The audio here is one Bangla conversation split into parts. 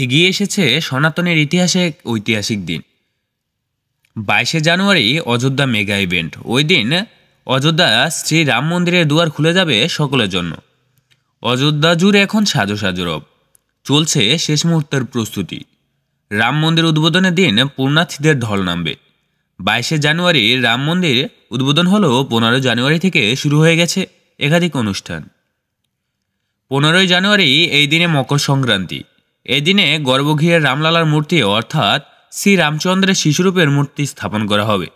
এগিয়ে এসেছে সনাতনের ইতিহাসে এক ঐতিহাসিক দিন। 22শে জানুয়ারি অযোধ্যা মেগা ইভেন্ট। ওই দিন অযোধ্যা শ্রী রাম মন্দিরের দুয়ার খুলে যাবে সকলের জন্য। অযোধ্যা জুড়ে এখন সাজো সাজো রব, চলছে শেষ মুহূর্তের প্রস্তুতি। রাম মন্দির উদ্বোধনের দিন পুণ্যার্থীদের ঢল নামবে। 22শে জানুয়ারি রাম মন্দির উদ্বোধন হলো, 15 জানুয়ারি থেকে শুরু হয়ে গেছে একাধিক অনুষ্ঠান। 15 জানুয়ারি এই দিনে মকর সংক্রান্তি। এই দিনে গর্ভগৃহে রামলালার মূর্তি অর্থাৎ শ্রী রামচন্দ্রের শিশুরূপের মূর্তি স্থাপন করা হবে।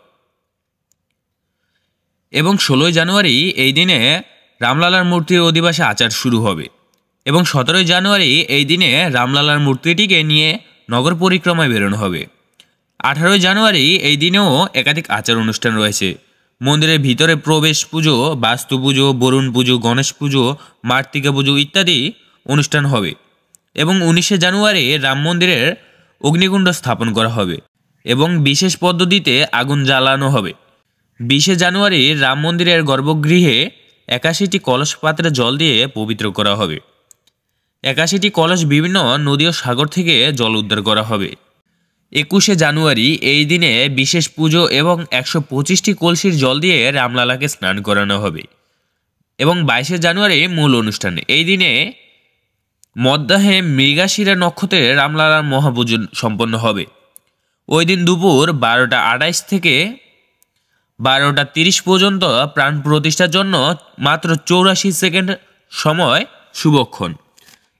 এবং 16 জানুয়ারি এই দিনে রামলালার মূর্তির অধিবাসে আচার শুরু হবে। এবং 17 জানুয়ারি এই দিনে রামলালার মূর্তিটিকে নিয়ে নগর পরিক্রমায় বেরোনো হবে। 18 জানুয়ারি এই দিনেও একাধিক আচার অনুষ্ঠান রয়েছে। মন্দিরের ভিতরে প্রবেশ পুজো, বাস্তু পুজো, বরুণ পুজো, গণেশ পুজো, মার্তিকা পুজো ইত্যাদি অনুষ্ঠান হবে। এবং 19শে জানুয়ারি রাম মন্দিরের অগ্নিকুণ্ড স্থাপন করা হবে এবং বিশেষ পদ্ধতিতে আগুন জ্বালানো হবে। 20শে জানুয়ারি রাম মন্দিরের গর্ভগৃহে 81টি কলস পাত্রে জল দিয়ে পবিত্র করা হবে। 81টি কলস বিভিন্ন নদী ও সাগর থেকে জল উদ্ধার করা হবে। 21শে জানুয়ারি এই দিনে বিশেষ পুজো এবং 125টি কলসির জল দিয়ে রামলালাকে স্নান করানো হবে। এবং 22শে জানুয়ারি মূল অনুষ্ঠান। এই দিনে মধ্যাহে মৃগাশিরা নক্ষত্রে রামলালার মহাপুজো সম্পন্ন হবে। ওই দিন দুপুর 12টা 28 থেকে 12টা 30 পর্যন্ত প্রাণ প্রতিষ্ঠার জন্য মাত্র 84 সেকেন্ড সময় শুভক্ষণ।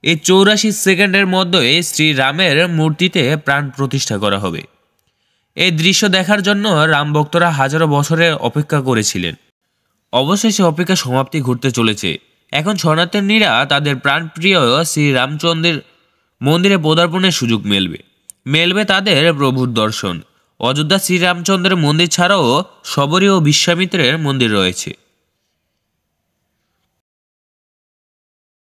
এই 84 সেকেন্ডের মধ্যে শ্রীরামের মূর্তিতে প্রাণ প্রতিষ্ঠা করা হবে। এই দৃশ্য দেখার জন্য রাম ভক্তরা হাজারো বছরের অপেক্ষা করেছিলেন। অবশেষে অপেক্ষা সমাপ্তি ঘটতে চলেছে। এখন সনাতনীরা তাদের প্রাণপ্রিয় শ্রী রামচন্দ্রের মন্দিরে পদার্পণের সুযোগ মেলবে তাদের প্রভুর দর্শন। অযোধ্যা শ্রীরামচন্দ্রের মন্দির ছাড়াও শবরী ও বিশ্বামিত্রের মন্দির রয়েছে।